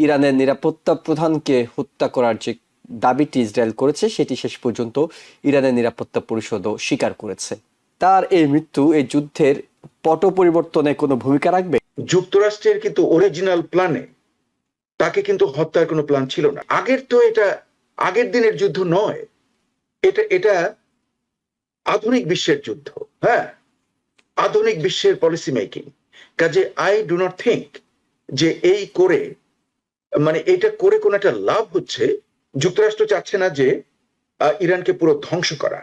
ইরানের নিরাপত্তা প্রধানকে হত্যা করার যে দাবিটি ইসরায়েল করেছে সেটি শেষ পর্যন্ত ইরানের নিরাপত্তা পরিষদও স্বীকার করেছে। তার এই মৃত্যু এই যুদ্ধের পট পরিবর্তনে কোনো ভূমিকা রাখবে? যুক্তরাষ্ট্রের কিন্তু অরিজিনাল প্ল্যানে তাকে কিন্তু হত্যার কোনো প্ল্যান ছিল না। এটা আগের দিনের যুদ্ধ নয়, এটা আধুনিক বিশ্বের যুদ্ধ। হ্যাঁ, আধুনিক বিশ্বের পলিসি মেকিং। কাজে আই ডু নট থিঙ্ক যে এটা করে কোন একটা লাভ হচ্ছে। যুক্তরাষ্ট্র চাচ্ছে না যে ইরানকে পুরো ধ্বংস করা।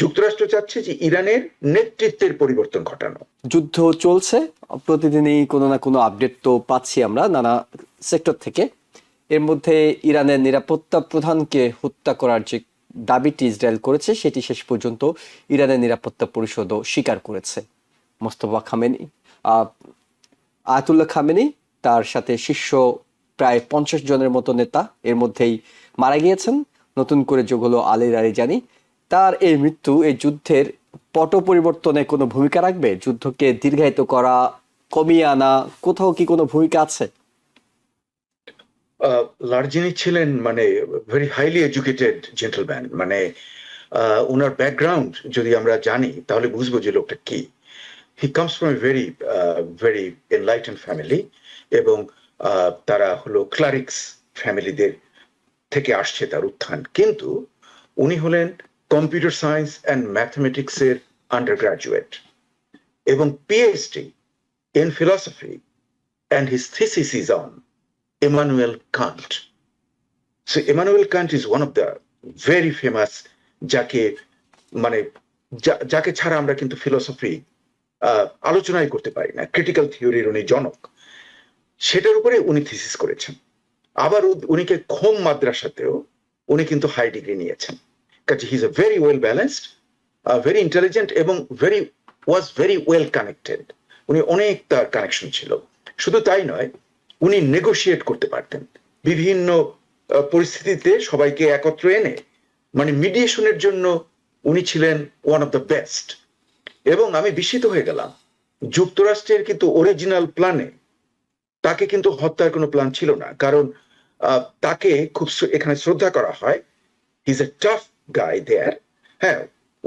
যুক্তরাষ্ট্র চাচ্ছে যে ইরানের নেতৃত্বের পরিবর্তন ঘটানো। যুদ্ধ চলছে, প্রতিদিনই কোনো না কোনো আপডেট তো পাচ্ছি আমরা নানা সেক্টর থেকে। এর মধ্যে ইরানের নিরাপত্তা প্রধানকে হত্যা করার যে দাবিটি ইসরায়েল করেছে সেটি শেষ পর্যন্ত ইরানের নিরাপত্তা পরিষদও স্বীকার করেছে। মোস্তফা খামেনি, আয়াতুল্লাহ খামেনি, তার সাথে শীর্ষ প্রায় 50 জনের মতো নেতা এর মধ্যেই মারা গিয়েছেন। নতুন করে যোগ হলো আলী লারিজানি। তার এই মৃত্যু এই যুদ্ধের পট পরিবর্তনে কোনো ভূমিকা রাখবে? যুদ্ধকে দীর্ঘায়িত করা, কমিয়ে আনা, কোথাও কি কোনো ভূমিকা আছে? লারজিনি ছিলেন ভেরি হাইলি এডুকেটেড জেন্টলম্যান। ওনার ব্যাকগ্রাউন্ড যদি আমরা জানি তাহলে বুঝবো যে লোকটা কি। He comes from a very enlightened family, এবং তারা হলো ক্লারিক্স ফ্যামিলিদের থেকে আসছে তার উত্থান। কিন্তু উনি হলেন কম্পিউটার সায়েন্স অ্যান্ড ম্যাথমেটিক্স এর আন্ডার গ্রাজুয়েট এবং PhD in philosophy, and his thesis is on Immanuel Kant. So Immanuel Kant is one of the very famous যাকে ছাড়া আমরা কিন্তু ফিলোসফি আলোচনাই করতে পারি না। ক্রিটিক্যাল থিওরির উনি জনক। সেটার উপরে উনি থিসিস করেছেন। আবার উনিকে খোম মাদ্রাসাতেও উনি কিন্তু হাই ডিগ্রি নিয়েছেন। কাজে হি is a very well balanced, very intelligent এবং ওয়াজ ভেরি ওয়েল কানেক্টেড। উনি অনেক তার কানেকশন ছিল। শুধু তাই নয়, উনি নেগোশিয়েট করতে পারতেন বিভিন্ন পরিস্থিতিতে সবাইকে একত্র এনে। মিডিয়েশনের জন্য উনি ছিলেন ওয়ান অফ দ্য বেস্ট। এবং আমি বিস্মিত হয়ে গেলাম, যুক্তরাষ্ট্রের কিন্তু অরিজিনাল প্ল্যানে তাকে কিন্তু হত্যার কোনো প্ল্যান ছিল না। কারণ তাকে খুব এখানে শ্রদ্ধা করা হয়। He is a tough guy there. হ্যাঁ,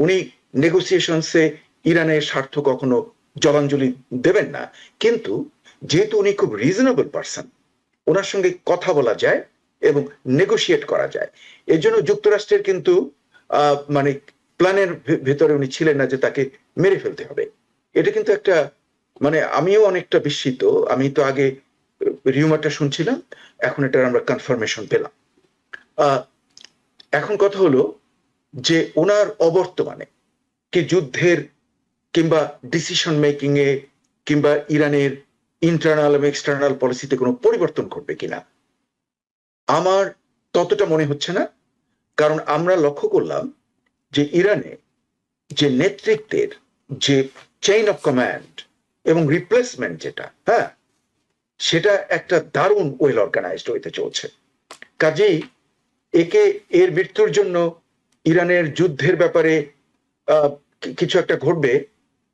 উনি নেগোসিয়েশনসে ইরানের স্বার্থ কখনো জলাঞ্জলি দেবেন না। কিন্তু যেহেতু উনি খুব রিজনেবল পারসন, ওনার সঙ্গে কথা বলা যায় এবং নেগোশিয়েট করা যায়। এর জন্য যুক্তরাষ্ট্রের কিন্তু প্ল্যানের ভেতরে উনি ছিলেন না যে তাকে মেরে ফেলতে হবে। এটা কিন্তু একটা আমিও অনেকটা বিস্মিত। আমি তো আগে রিউমারটা শুনছিলাম, এখন এটার আমরা কনফার্মেশন পেলাম। এখন কথা হলো যে ওনার অবর্তমানে কি যুদ্ধের কিংবা ডিসিশন মেকিং এ কিংবা ইরানের ইন্টারনাল এবং এক্সটার্নাল পলিসিতে কোনো পরিবর্তন ঘটবে কিনা আমার ততটা মনে হচ্ছে না। কারণ আমরা লক্ষ্য করলাম যে ইরানে যে নেতৃত্বের যে চেইন অফ কমান্ড এবং রিপ্লেসমেন্ট সেটা একটা দারুণ ওয়েল অর্গানাইজড হইতে চলছে। কাজেই এর মৃত্যুর জন্য ইরানের যুদ্ধের ব্যাপারে কিছু একটা ঘটবে,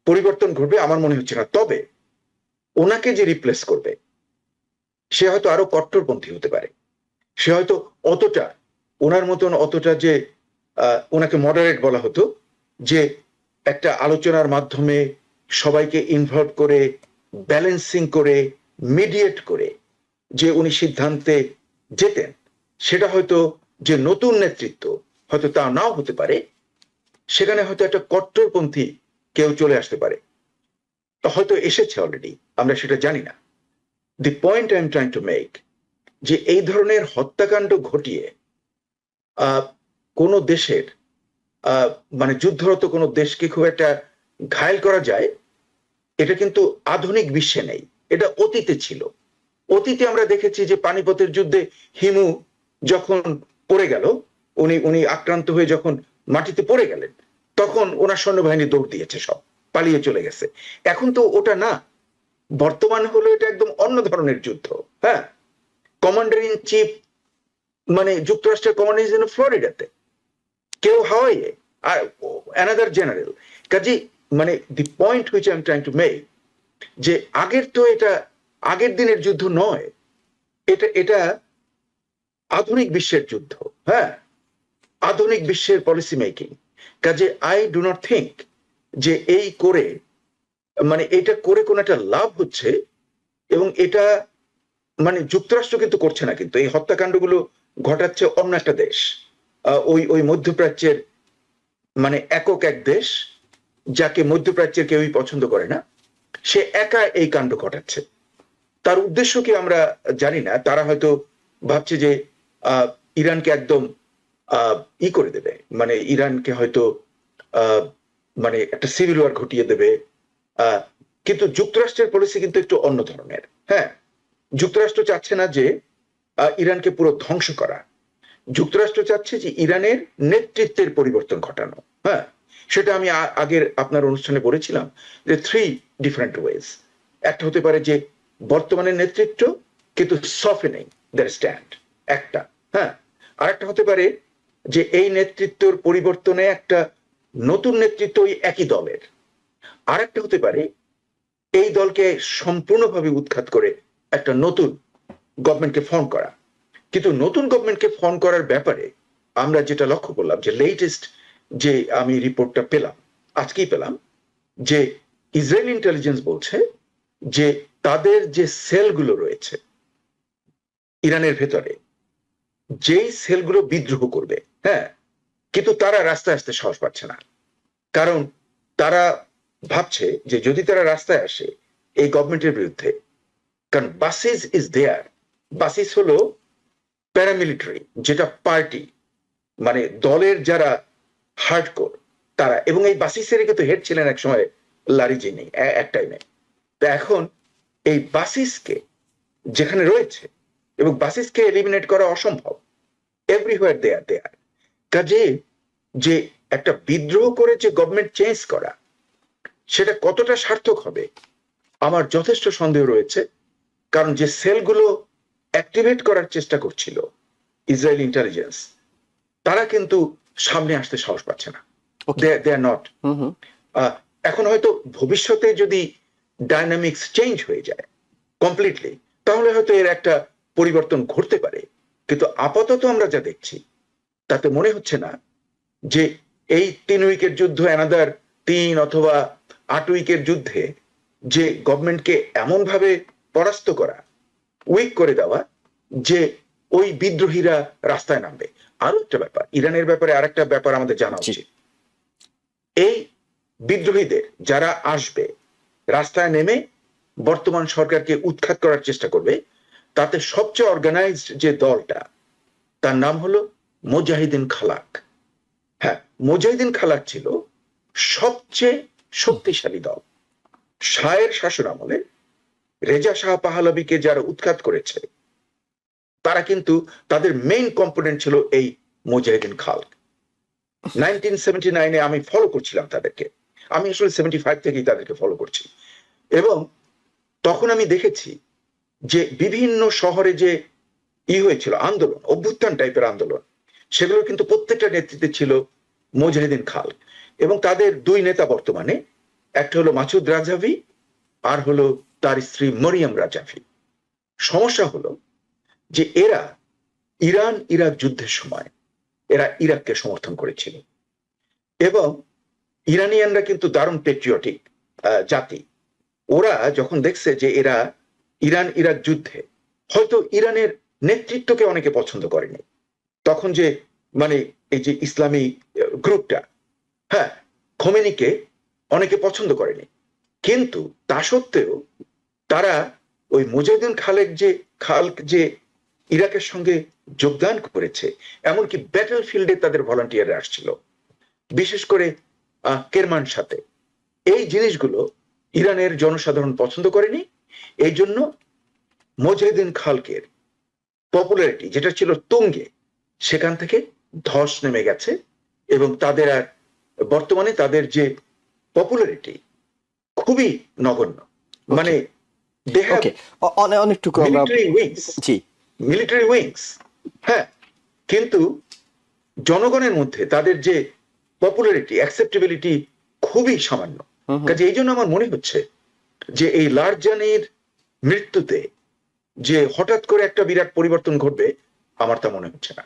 পরিবর্তন ঘটবে আমার মনে হচ্ছে না। তবে ওনাকে যে রিপ্লেস করবে সে হয়তো আরো কট্টরপন্থী হতে পারে। সে হয়তো ওনার মতন অতটা যে ওনাকে মডারেট বলা হতো, যে একটা আলোচনার মাধ্যমে সবাইকে ইনভলভ করে, ব্যালেন্সিং করে, মিডিয়েট করে যে উনি সিদ্ধান্তে যেতেন, সেটা হয়তো যে নতুন নেতৃত্ব হয়তো তা নাও হতে পারে। সেখানে হয়তো একটা কট্টরপন্থী কেউ চলে আসতে পারে, হয়তো এসেছে অলরেডি, আমরা সেটা জানি না। The point I am trying to make, যে এই ধরনের হত্যাকাণ্ড ঘটিয়ে কোন দেশের যুদ্ধরত কোন দেশকে খুব একটা ঘায়েল করা যায়, এটা কিন্তু আধুনিক বিশ্বে নেই। এটা অতীতে ছিল। অতীতে আমরা দেখেছি যে পানিপথের যুদ্ধে হিমু যখন পড়ে গেল, উনি আক্রান্ত হয়ে যখন মাটিতে পড়ে গেলেন, তখন ওনার সৈন্যবাহিনী দৌড় দিয়েছে, সব পালিয়ে চলে গেছে। এখন তো ওটা না, বর্তমান হলো এটা একদম অন্য ধরনের যুদ্ধ। হ্যাঁ, কমান্ডার ইন চিফ যুক্তরাষ্ট্রের কমান্ডার ইন ফ্লোরিডাতে, কেউ হাওয়াইয়ে, আর অ্যানাদার জেনারেল। কাজে the point which I am trying to make, যে এটা আগের দিনের যুদ্ধ নয়, এটা এটা আধুনিক বিশ্বের যুদ্ধ, হ্যাঁ, আধুনিক বিশ্বের পলিসি মেকিং। কাজে আই ডু নট থিঙ্ক যে এই করে মানে এটা করে কোনো একটা লাভ হচ্ছে, এবং এটা মানে যুক্তরাষ্ট্র কিন্তু করছে না, কিন্তু এই হত্যাকাণ্ডগুলো ঘটাচ্ছে অন্য একটা দেশ, ওই ওই মধ্যপ্রাচ্যের মানে একক এক দেশ, যাকে মধ্যপ্রাচ্যের কেউই পছন্দ করে না, সে একা এই কাণ্ড ঘটাচ্ছে। তার উদ্দেশ্য কি আমরা জানি না। তারা হয়তো ভাবছে যে ইরানকে একদম ই করে দেবে, মানে ইরানকে হয়তো মানে একটা সিভিল ওয়ার ঘটিয়ে দেবে। কিন্তু যুক্তরাষ্ট্রের পলিসি কিন্তু একটু অন্য ধরনের। হ্যাঁ, যুক্তরাষ্ট্র চাচ্ছে না যে ইরানকে পুরো ধ্বংস করা। যুক্তরাষ্ট্র চাচ্ছে যে ইরানের নেতৃত্বের পরিবর্তন ঘটানো। হ্যাঁ, সেটা আমি আগের আপনার অনুষ্ঠানে বলেছিলাম যে 3 ডিফারেন্ট ওয়েজ। একটা হতে পারে যে বর্তমানের নেতৃত্ব কিন্তু সফেনিং দেয়ার স্ট্যান্ড, একটা। হ্যাঁ, আরেকটা হতে পারে যে এই নেতৃত্বের পরিবর্তনে একটা নতুন নেতৃত্ব ওই একই দলের। আরেকটা হতে পারে এই দলকে সম্পূর্ণভাবে উৎখাত করে একটা নতুন গভর্নমেন্টকে ফর্ম করা। কিন্তু নতুন গভর্নমেন্টকে ফর্ম করার ব্যাপারে আমরা যেটা লক্ষ্য করলাম, যে লেটেস্ট যে আমি রিপোর্টটা পেলাম, আজকেই পেলাম, যে ইসরায়েল ইন্টেলিজেন্স বলছে যে তাদের যে সেলগুলো রয়েছে ইরানের ভেতরে, যেই সেলগুলো বিদ্রোহ করবে, হ্যাঁ, কিন্তু তারা রাস্তায় আসতে সাহস পাচ্ছে না। কারণ তারা ভাবছে যে যদি তারা রাস্তায় আসে এই গভর্নমেন্টের বিরুদ্ধে, কারণ বাসিস ইজ দেয়ার, বাসিস হলো প্যারামিলিটারি, যেটা পার্টি মানে দলের যারা হার্ডকোর তারা, এবং এই বাসিসের কিন্তু হেড ছিলেন এক সময় লারিজিনি এক টাইমে। তো এখন এই বাসিসকে যেখানে রয়েছে, এবং বাসিসকে এলিমিনেট করা অসম্ভব, এভরিহোয়ার দেয়ার। কাজে যে একটা বিদ্রোহ করে যে গভর্নমেন্ট চেঞ্জ করা, সেটা কতটা সার্থক হবে আমার যথেষ্ট সন্দেহ রয়েছে। কারণ যে সেলগুলো অ্যাক্টিভেট করার চেষ্টা করছিল ইসরায়েল ইন্টেলিজেন্স, তারা কিন্তু সামনে আসতে সাহস পাচ্ছে না। দে আর নট। এখন হয়তো ভবিষ্যতে যদি ডাইনামিক্স চেঞ্জ হয়ে যায় কমপ্লিটলি, তাহলে হয়তো এর একটা পরিবর্তন ঘটতে পারে। কিন্তু আপাতত আমরা যা দেখছি তাতে মনে হচ্ছে না যে এই 3 উইকের যুদ্ধ, অ্যানাদার 3 অথবা 8 উইকের যুদ্ধে যে গভর্নমেন্টকে এমন ভাবে পরাস্ত করা, উইক করে দেওয়া, যে ওই বিদ্রোহীরা রাস্তায় নামবে। আরো একটা ব্যাপার, ইরানের ব্যাপারে আরেকটা ব্যাপার আমাদের জানা উচিত। এই বিদ্রোহীদের যারা আসবে রাস্তায় নেমে বর্তমান সরকারকে উৎখাত করার চেষ্টা করবে, তাতে সবচেয়ে অর্গানাইজড যে দলটা, তার নাম হলো মুজাহিদিন খালাক। হ্যাঁ, মুজাহিদিন খালাক ছিল সবচেয়ে শক্তিশালী দল। শাহের শাসন আমলে রেজা শাহ পাহলভিকে যারা উৎখাত করেছে, তারা কিন্তু তাদের মেইন কম্পোনেন্ট ছিল এই মুজাহিদিন খালাক। 1979-এ আমি ফলো করছিলাম তাদেরকে, আমি আসলে 75 থেকেই তাদেরকে ফলো করছি। এবং তখন আমি দেখেছি যে বিভিন্ন শহরে যে হয়েছিল আন্দোলন, অভ্যুত্থান টাইপের আন্দোলন, সেগুলো কিন্তু প্রত্যেকটা নেতৃত্বে ছিল মুজাহিদিন খালাক। এবং তাদের 2 নেতা বর্তমানে, একটা হলো মাসুদ রাজাভি, আর হলো তার স্ত্রী মরিয়ম রাজাভি। সমস্যা হলো যে এরা ইরান ইরাক যুদ্ধের সময় এরা ইরাককে সমর্থন করেছিল, এবং ইরানিয়ানরা কিন্তু দারুণ পেট্রিয়টিক জাতি। ওরা যখন দেখছে যে এরা ইরান ইরাক যুদ্ধে, হয়তো ইরানের নেতৃত্বকে অনেকে পছন্দ করেনি তখন, যে মানে এই যে ইসলামী গ্রুপটা, হ্যাঁ, খোমেনিকে অনেকে পছন্দ করেনি, কিন্তু তা সত্ত্বেও তারা ওই মুজাহিদিন খালক যে ইরাকের সঙ্গে যোগদান করেছে, এমনকি ব্যাটল ফিল্ডে তাদের ভলান্টিয়ার আসছিল, বিশেষ করে কেরমানশাতে। এই জিনিসগুলো ইরানের জনসাধারণ পছন্দ করেনি। এই জন্য মুজাহিদিন খালকের পপুলারিটি যেটা ছিল তুঙ্গে, সেখান থেকে ধস নেমে গেছে, এবং তাদের আর বর্তমানে তাদের যে পপুলারিটি খুবই নগণ্য। মানে অনেকটুকু মিলিটারি উইংস, হ্যাঁ, কিন্তু জনগণের মধ্যে তাদের যে পপুলারিটি, অ্যাকসেপ্টেবিলিটি খুবই সামান্য। কাজে এই জন্য আমার মনে হচ্ছে যে এই লারজানির মৃত্যুতে যে হঠাৎ করে একটা বিরাট পরিবর্তন ঘটবে, আমার তা মনে হচ্ছে না।